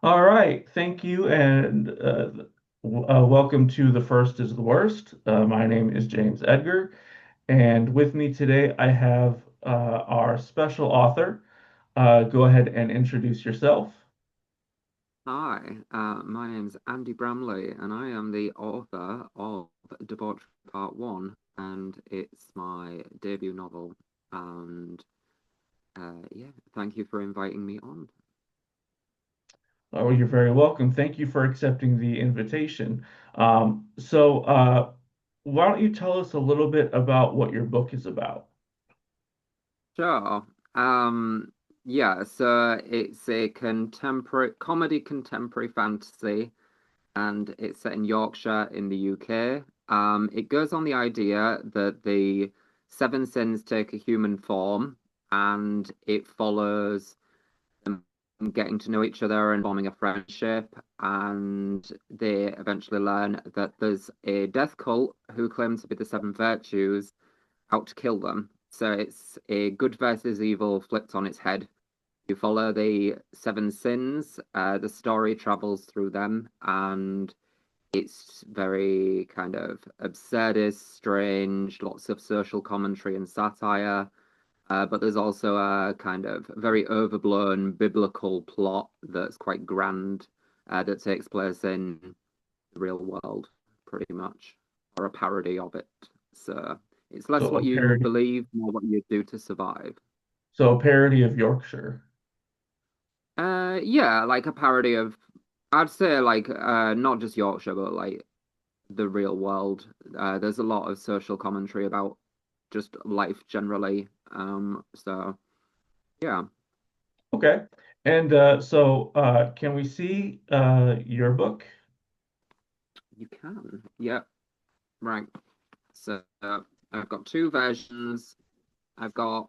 All right, thank you, and welcome to The First is the Worst. My name is James Edgar, and with me today I have our special author. Go ahead and introduce yourself. Hi, my name's Andy Bramley, and I am the author of Debauchery Part 1, and it's my debut novel. And yeah, thank you for inviting me on. Oh, you're very welcome. Thank you for accepting the invitation. So, why don't you tell us a little bit about what your book is about? Sure. Um, yeah, so it's a contemporary fantasy, and it's set in Yorkshire in the UK. It goes on the idea that the seven sins take a human form, and it follows them getting to know each other and forming a friendship. And they eventually learn that there's a death cult who claims to be the seven virtues out to kill them. So it's a good versus evil flipped on its head. You follow the seven sins, the story travels through them, and it's very kind of absurdist, strange, lots of social commentary and satire. But there's also a kind of very overblown biblical plot that's quite grand, that takes place in the real world, pretty much, or a parody of it. So it's So less a what you parody, believe, more what you do to survive. so a parody of Yorkshire. Yeah, like a parody of, I'd say like not just Yorkshire, but like the real world. There's a lot of social commentary about just life generally. So yeah. Okay. And can we see your book? You can. Yeah, right. So I've got two versions. I've got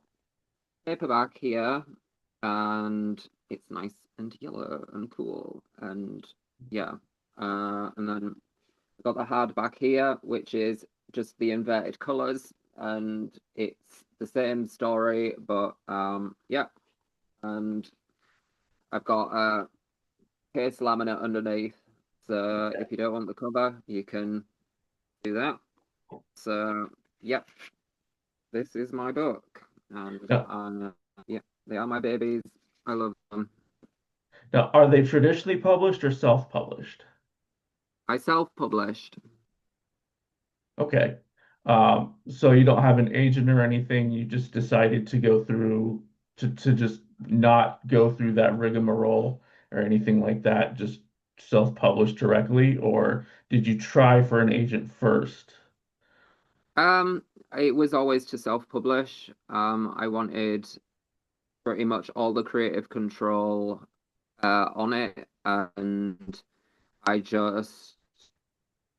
paperback here, and it's nice and yellow and cool. And yeah. And then I've got the hardback here, which is just the inverted colors, and it's the same story, but yeah. And I've got a case laminate underneath. So if you don't want the cover, you can do that. So, yep, this is my book, and Now, yeah, they are my babies. I love them. now, are they traditionally published or self-published? I self-published. Okay. So you don't have an agent or anything. You just decided to go through to just not go through that rigmarole or anything like that, just self-publish directly, or did you try for an agent first? Um, it was always to self-publish. I wanted pretty much all the creative control on it, and I just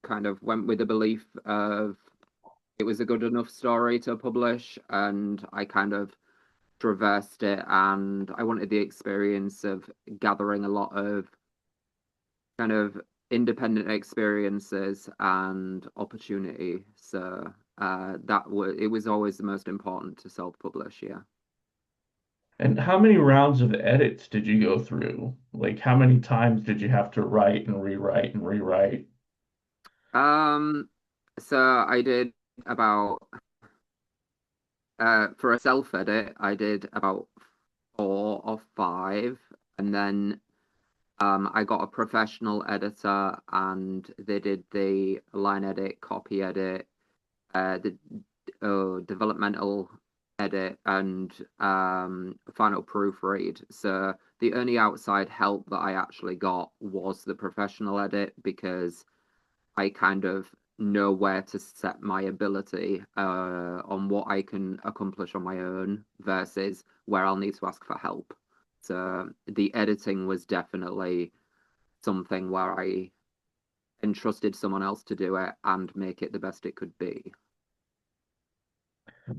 kind of went with the belief of it was a good enough story to publish, and I kind of traversed it, and I wanted the experience of gathering a lot of kind of independent experiences and opportunity. So that was it was always the most important to self-publish, yeah. And how many rounds of edits did you go through? Like how many times did you have to write and rewrite and rewrite? Um, so I did about for a self-edit, I did about four or five, and then I got a professional editor, and they did the line edit, copy edit, the developmental edit, and final proofread. So the only outside help that I actually got was the professional edit because I kind of know where to set my ability on what I can accomplish on my own versus where I'll need to ask for help. So the editing was definitely something where I entrusted someone else to do it and make it the best it could be.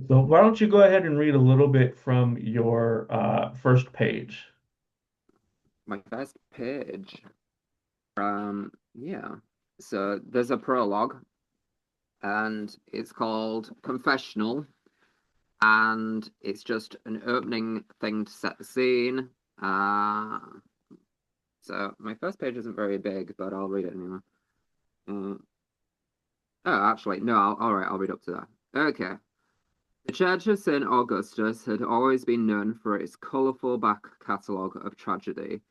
So why don't you go ahead and read a little bit from your first page? My first page, yeah. So there's a prologue, and it's called Confessional, and it's just an opening thing to set the scene. Uh, So my first page isn't very big, but I'll read it anyway. Uh, oh, actually, no, all right, I'll read up to that. Okay. The Church of St. Augustus had always been known for its colourful back catalogue of tragedy.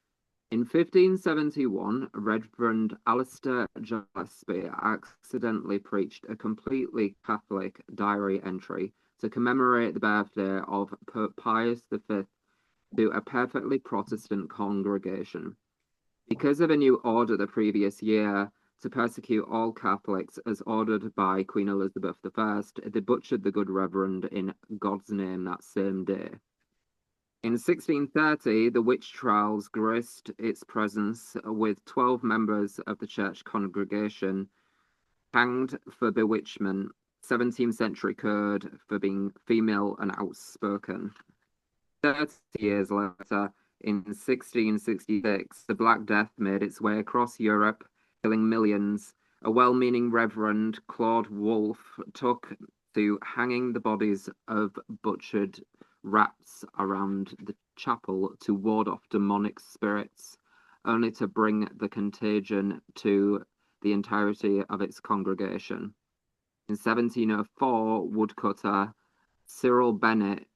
In 1571, Reverend Alistair Gillespie accidentally preached a completely Catholic diary entry to commemorate the birthday of Pope Pius V to a perfectly Protestant congregation. Because of a new order the previous year to persecute all Catholics as ordered by Queen Elizabeth I, they butchered the good Reverend in God's name that same day. In 1630, the witch trials graced its presence with 12 members of the church congregation hanged for bewitchment, 17th century code for being female and outspoken. 30 years later, in 1666, the Black Death made its way across Europe, killing millions. A well-meaning Reverend Claude Wolfe took to hanging the bodies of butchered rats around the chapel to ward off demonic spirits, only to bring the contagion to the entirety of its congregation. In 1704, woodcutter Cyril Bennett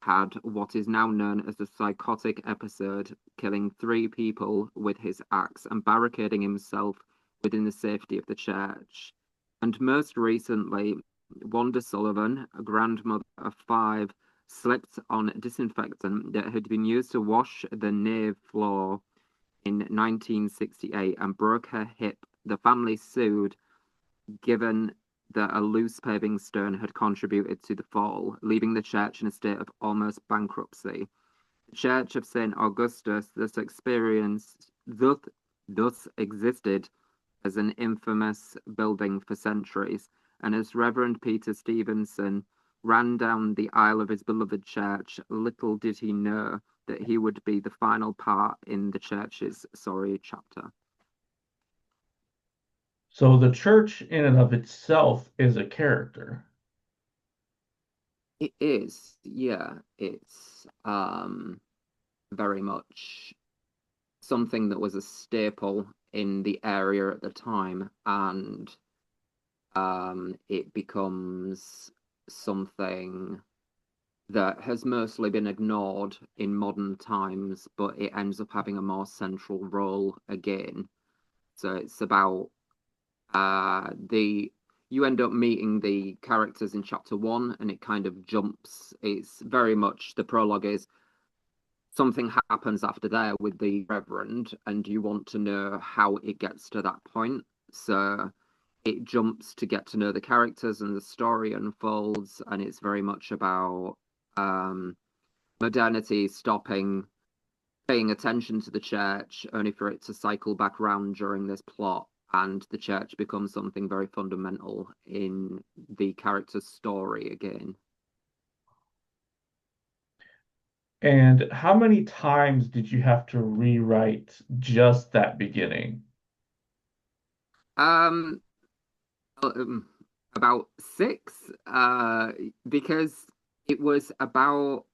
had what is now known as a psychotic episode, killing 3 people with his axe and barricading himself within the safety of the church. And most recently, Wanda Sullivan, a grandmother of 5, slipped on disinfectant that had been used to wash the nave floor in 1968 and broke her hip. The family sued, given that a loose paving stone had contributed to the fall, leaving the church in a state of almost bankruptcy. The Church of St. Augustus thus existed as an infamous building for centuries, and as Reverend Peter Stevenson ran down the aisle of his beloved church, little did he know that he would be the final part in the church's sorry chapter. So the church in and of itself is a character. It is, yeah, it's very much something that was a staple in the area at the time, and it becomes something that has mostly been ignored in modern times, but it ends up having a more central role again. So it's about the you end up meeting the characters in chapter 1, and it kind of jumps. It's very much the prologue is something happens after there with the Reverend, and you want to know how it gets to that point. So it jumps to get to know the characters and the story unfolds, and it's very much about modernity stopping paying attention to the church, only for it to cycle back round during this plot, and the church becomes something very fundamental in the character's story again. And how many times did you have to rewrite just that beginning? Um, um about 6, because it was about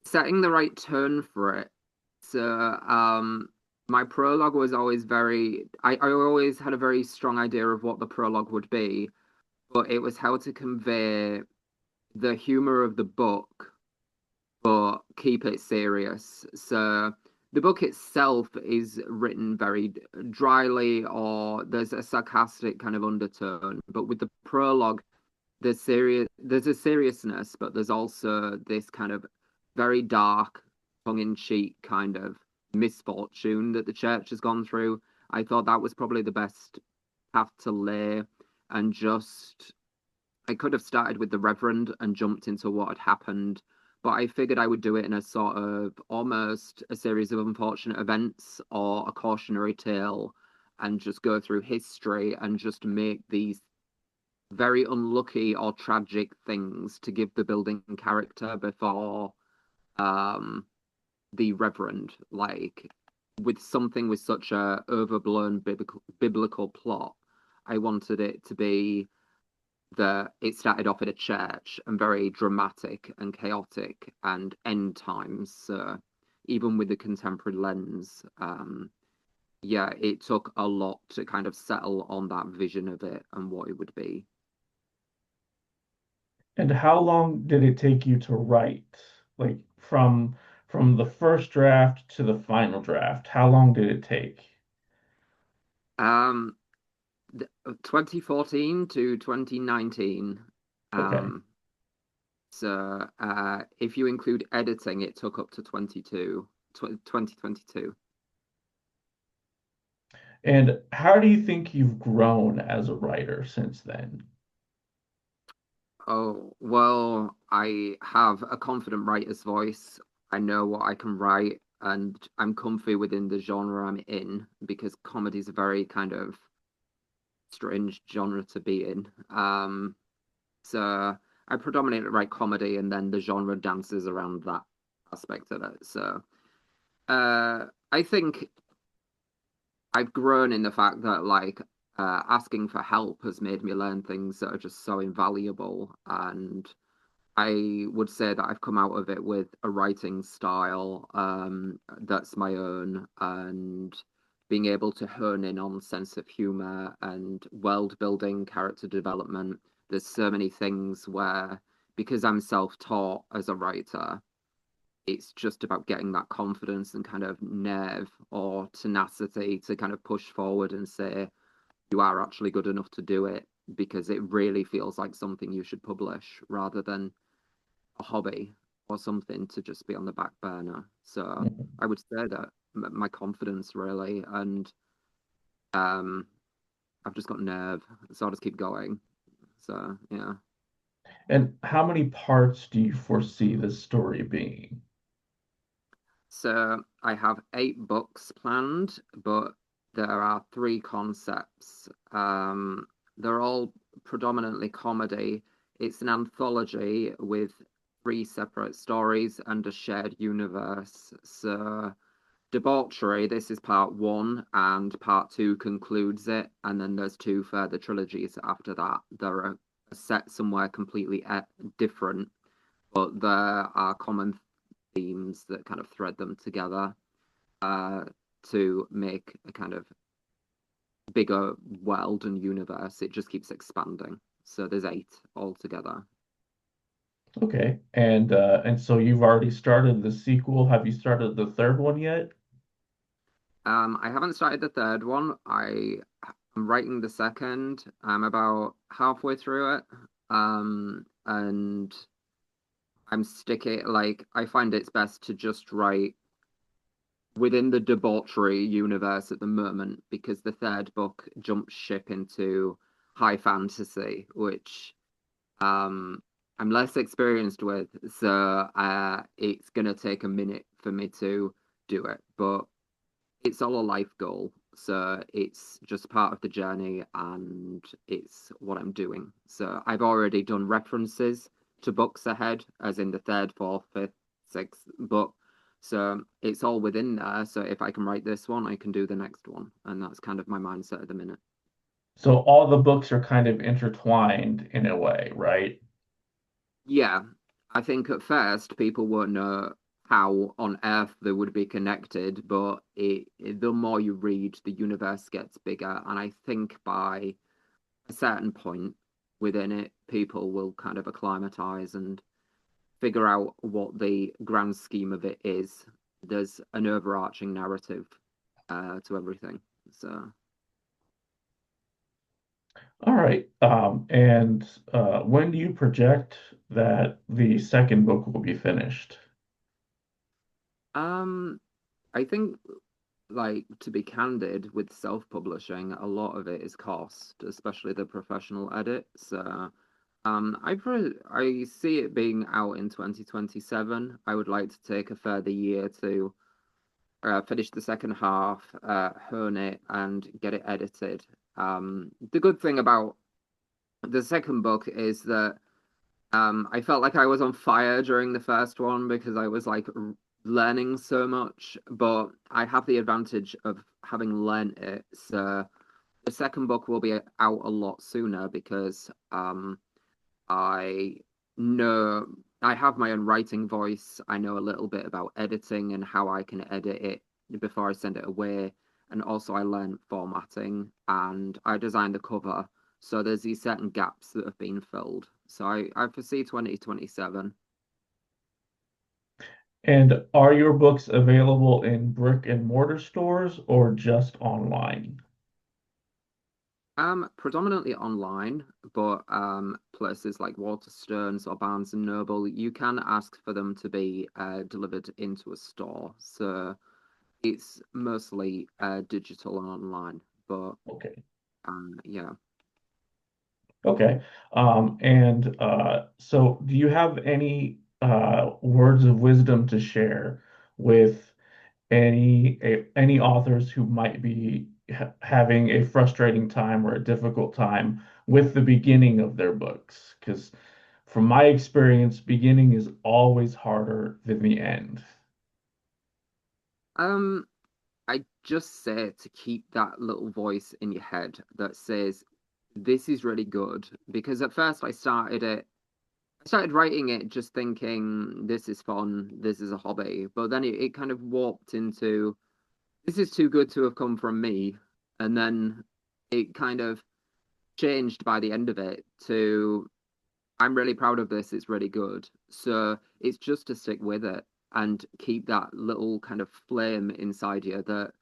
setting the right tone for it. So, my prologue was always I always had a very strong idea of what the prologue would be, but it was how to convey the humor of the book, but keep it serious. So, the book itself is written very dryly, or there's a sarcastic kind of undertone, but with the prologue, there's a seriousness, but there's also this kind of very dark, tongue-in-cheek kind of misfortune that the church has gone through. I thought that was probably the best path to lay, and just I could have started with the Reverend and jumped into what had happened, but I figured I would do it in a sort of almost a series of unfortunate events or a cautionary tale, and just go through history and just make these very unlucky or tragic things to give the building character before um the Reverend. Like, with something with such a overblown biblical plot, I wanted it to be that it started off at a church and very dramatic and chaotic and end times. So even with the contemporary lens, yeah, it took a lot to kind of settle on that vision of it and what it would be. And how long did it take you to write? Like from the first draft to the final draft, how long did it take? Um, 2014 to 2019. Okay. Um, if you include editing, it took up to 2022. And how do you think you've grown as a writer since then? Oh, well, I have a confident writer's voice. I know what I can write, and I'm comfy within the genre I'm in because comedy is a very kind of strange genre to be in. So I predominantly write comedy, and then the genre dances around that aspect of it. So I think I've grown in the fact that asking for help has made me learn things that are just so invaluable. And I would say that I've come out of it with a writing style that's my own, and being able to hone in on sense of humor and world building, character development. There's so many things where, because I'm self-taught as a writer, it's just about getting that confidence and kind of nerve or tenacity to kind of push forward and say you are actually good enough to do it, because it really feels like something you should publish rather than a hobby or something to just be on the back burner. So Mhm. I would say that my confidence really, and um, I've just got nerve, so I'll just keep going. So yeah. And how many parts do you foresee this story being? So I have 8 books planned, but there are 3 concepts. They're all predominantly comedy. It's an anthology with 3 separate stories and a shared universe. So Debauchery, this is part 1, and part 2 concludes it, and then there's 2 further trilogies after that. They're set somewhere completely different, but there are common themes that kind of thread them together uh, to make a kind of bigger world and universe. It just keeps expanding. So there's 8 altogether. Okay. And so you've already started the sequel. Have you started the third one yet? I haven't started the third one. I'm writing the second. I'm about halfway through it. And I'm sticking, like, I find it's best to just write within the debauchery universe at the moment, because the third book jumps ship into high fantasy, which um I'm less experienced with, so it's gonna take a minute for me to do it. But it's all a life goal, so it's just part of the journey, and it's what I'm doing. So I've already done references to books ahead, as in the third, fourth, fifth, sixth book. So it's all within there. So if I can write this one, I can do the next one. And that's kind of my mindset at the minute. So all the books are kind of intertwined in a way, right? Yeah, I think at first people won't know how on earth they would be connected, but the more you read, the universe gets bigger. And I think by a certain point within it, people will kind of acclimatize and figure out what the grand scheme of it is. There's an overarching narrative to everything. So All right. And when do you project that the second book will be finished? um I think, like, to be candid with self-publishing, a lot of it is cost, especially the professional edit. So I see it being out in 2027. I would like to take a further year to finish the second half, hone it, and get it edited. The good thing about the second book is that I felt like I was on fire during the first one because I was like learning so much, but I have the advantage of having learned it. So the second book will be out a lot sooner because I know. I have my own writing voice. I know a little bit about editing and how I can edit it before I send it away. And also, I learned formatting and I designed the cover. So there's these certain gaps that have been filled. So I foresee 2027. And are your books available in brick and mortar stores or just online? Predominantly online, but places like Waterstones or Barnes and Noble, you can ask for them to be delivered into a store. So it's mostly digital and online, but Okay. yeah. Okay. And so do you have any words of wisdom to share with any authors who might be having a frustrating time or a difficult time with the beginning of their books? Because from my experience, beginning is always harder than the end. Um, I just say to keep that little voice in your head that says, this is really good. Because at first I started writing it just thinking, this is fun, this is a hobby. But then it kind of warped into, this is too good to have come from me. And then it kind of changed by the end of it to, I'm really proud of this. It's really good. So it's just to stick with it and keep that little kind of flame inside you that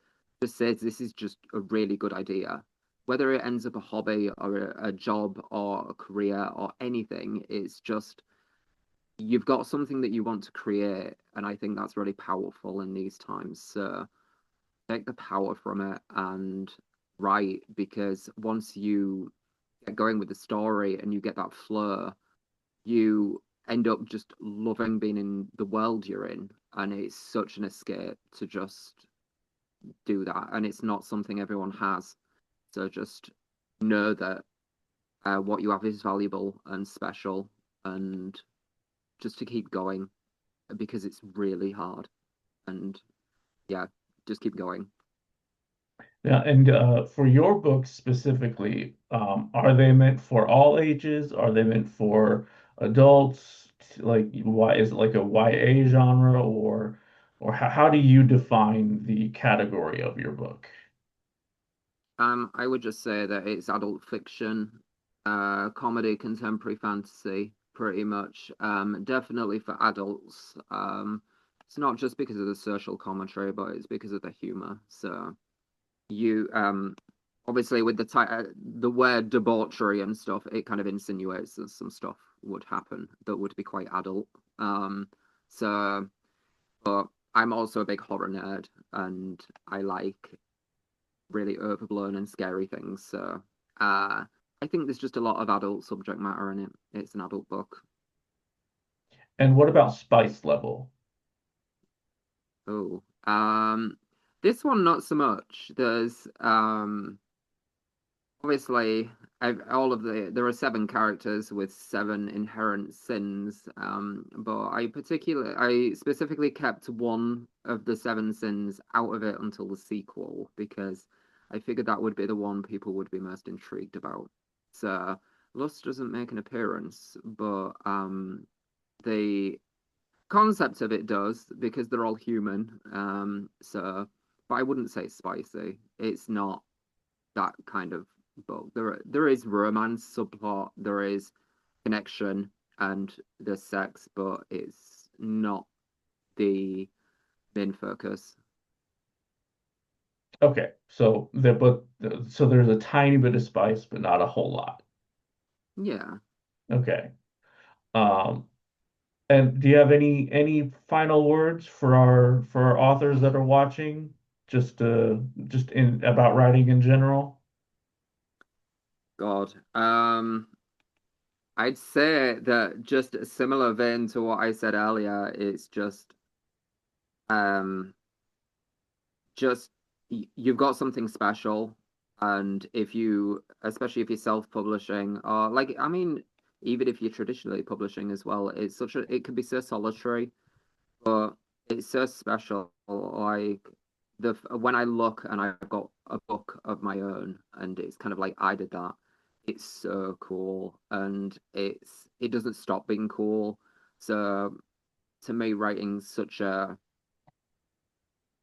just says this is just a really good idea. Whether it ends up a hobby or a job or a career or anything, it's just you've got something that you want to create. And I think that's really powerful in these times. So take the power from it and write because once you get going with the story and you get that flow, you end up just loving being in the world you're in. And it's such an escape to just do that. And it's not something everyone has. So just know that what you have is valuable and special and just to keep going because it's really hard. And yeah, just keep going. Yeah, and for your books specifically, are they meant for all ages? Are they meant for adults? Like, why is it like a YA genre, or how do you define the category of your book? I would just say that it's adult fiction, comedy, contemporary fantasy, pretty much. Definitely for adults. It's not just because of the social commentary, but it's because of the humor. So you, obviously with the word debauchery and stuff, it kind of insinuates that some stuff would happen that would be quite adult. Um, so, but I'm also a big horror nerd, and I like really overblown and scary things. So I think there's just a lot of adult subject matter in it. It's an adult book. And what about spice level? Oh, this one not so much. There's obviously all of there are seven characters with seven inherent sins. But I specifically kept one of the seven sins out of it until the sequel because I figured that would be the one people would be most intrigued about. So lust doesn't make an appearance, but the concept of it does because they're all human. But I wouldn't say it's spicy. It's not that kind of book. There is romance subplot, there is connection, and there's sex, but it's not the main focus. Okay, so so there's a tiny bit of spice, but not a whole lot. Yeah. Okay. Um, And do you have any final words for our authors that are watching? Just in about writing in general? God. I'd say that just a similar vein to what I said earlier, it's um just you've got something special, and if you especially if you're self-publishing or like I mean even if you're traditionally publishing as well, it can be so solitary, but it's so special. Like the when I look and I've got a book of my own and it's kind of like I did that, it's so cool and it doesn't stop being cool. So to me, writing's such a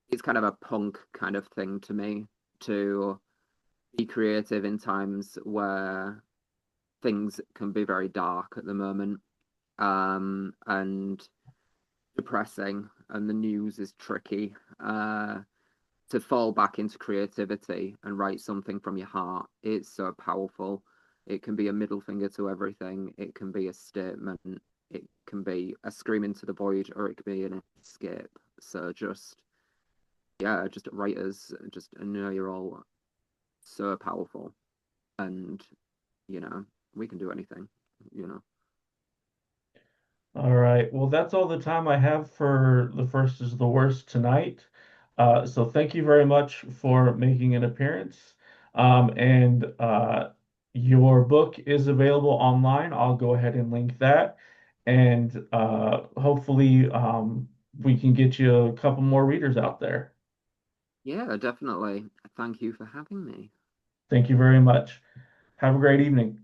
it's kind of a punk kind of thing to me to be creative in times where things can be very dark at the moment, and depressing, and the news is tricky. To fall back into creativity and write something from your heart, it's so powerful. It can be a middle finger to everything. It can be a statement. It can be a scream into the void, or it can be an escape. So just, yeah, just writers, just know you're all so powerful, and you know we can do anything. You know. All right. Well, that's all the time I have for the first is the worst tonight. So thank you very much for making an appearance. And your book is available online. I'll go ahead and link that. And hopefully we can get you a couple more readers out there. Yeah, definitely. Thank you for having me. Thank you very much. Have a great evening.